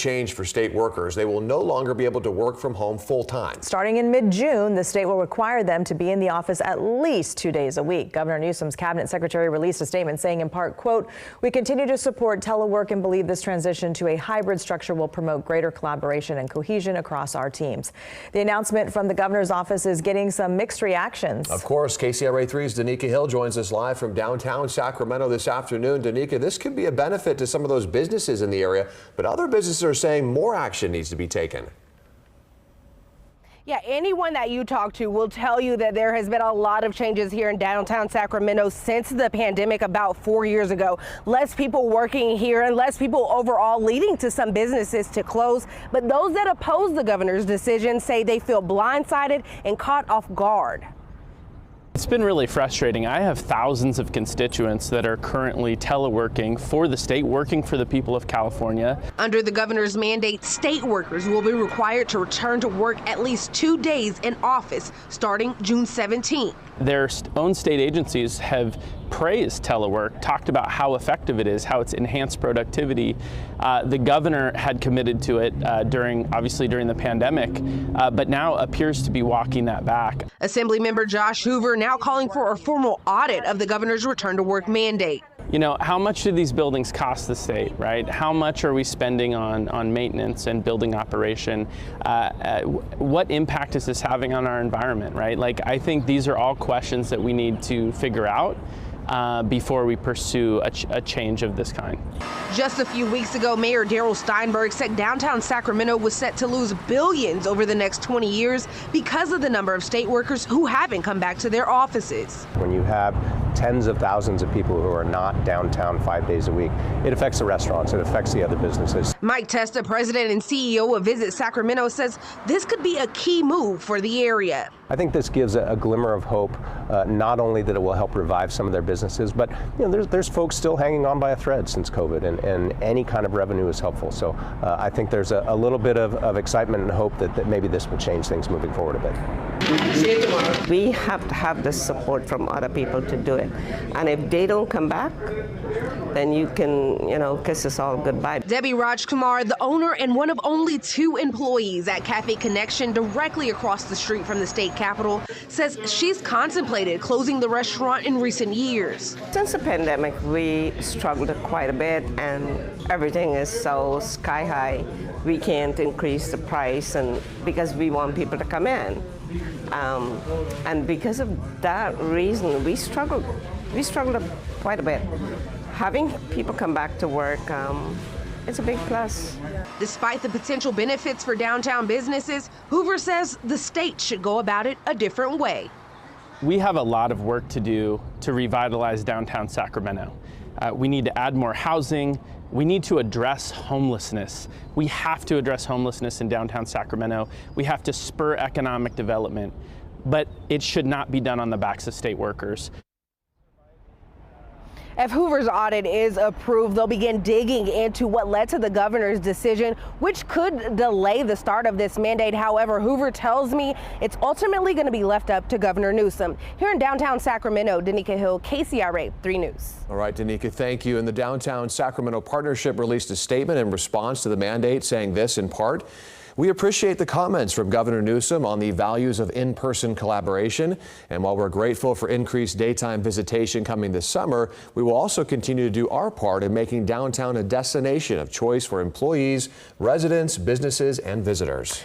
change for state workers. They will no longer be able to work from home full time. Starting in mid-June, the state will require them to be in the office at least 2 days a week. Governor Newsom's cabinet secretary released a statement saying in part, quote, "We continue to support telework and believe this transition to a hybrid structure will promote greater collaboration and cohesion across our teams." The announcement from the governor's office is getting some mixed reactions. Of course, KCRA 3's Danica Hill joins us live from downtown Sacramento this afternoon. Danica, this could be a benefit to some of those businesses in the area, but other businesses are saying more action needs to be taken. Yeah, anyone that you talk to will tell you that there has been a lot of changes here in downtown Sacramento since the pandemic about 4 years ago. Less people working here and less people overall, leading to some businesses to close. But those that oppose the governor's decision say they feel blindsided and caught off guard. It's been really frustrating. I have thousands of constituents that are currently teleworking for the state, working for the people of California. Under the governor's mandate, state workers will be required to return to work at least 2 days in office starting June 17th. Their own state agencies have praised telework, talked about how effective it is, how it's enhanced productivity. The governor had committed to it obviously during the pandemic, but now appears to be walking that back. Assemblymember Josh Hoover now calling for a formal audit of the governor's return to work mandate. You know, how much do these buildings cost the state, right? How much are we spending on maintenance and building operation? What impact is this having on our environment, right? Like, I think these are all questions that we need to figure out before we pursue a change of this kind. Just a few weeks ago, Mayor Darrell Steinberg said downtown Sacramento was set to lose billions over the next 20 years because of the number of state workers who haven't come back to their offices. When you have tens of thousands of people who are not downtown 5 days a week, it affects the restaurants, it affects the other businesses. Mike Testa, president and CEO of Visit Sacramento, says this could be a key move for the area. I think this gives a glimmer of hope, not only that it will help revive some of their businesses, but you know, there's folks still hanging on by a thread since COVID, and any kind of revenue is helpful. So I think there's a little bit of excitement and hope that maybe this will change things moving forward a bit. We have to have the support from other people to do it. And if they don't come back, then you can, kiss us all goodbye. Debbie Rajkumar, the owner and one of only 2 employees at Cafe Connection directly across the street from the state capitol, says she's contemplated closing the restaurant in recent years. Since the pandemic, we struggled quite a bit, and everything is so sky high. We can't increase the price, and because we want people to come in. And because of that reason, we struggled quite a bit. Having people come back to work, it's a big plus. Despite the potential benefits for downtown businesses, Hoover says the state should go about it a different way. We have a lot of work to do to revitalize downtown Sacramento. We need to add more housing. We need to address homelessness. We have to address homelessness in downtown Sacramento. We have to spur economic development, but it should not be done on the backs of state workers. If Hoover's audit is approved, they'll begin digging into what led to the governor's decision, which could delay the start of this mandate. However, Hoover tells me it's ultimately going to be left up to Governor Newsom. Here in downtown Sacramento, Danica Hill, KCRA 3 News. All right, Danica, thank you. And the Downtown Sacramento Partnership released a statement in response to the mandate, saying this in part: "We appreciate the comments from Governor Newsom on the values of in-person collaboration. And while we're grateful for increased daytime visitation coming this summer, we will also continue to do our part in making downtown a destination of choice for employees, residents, businesses, and visitors."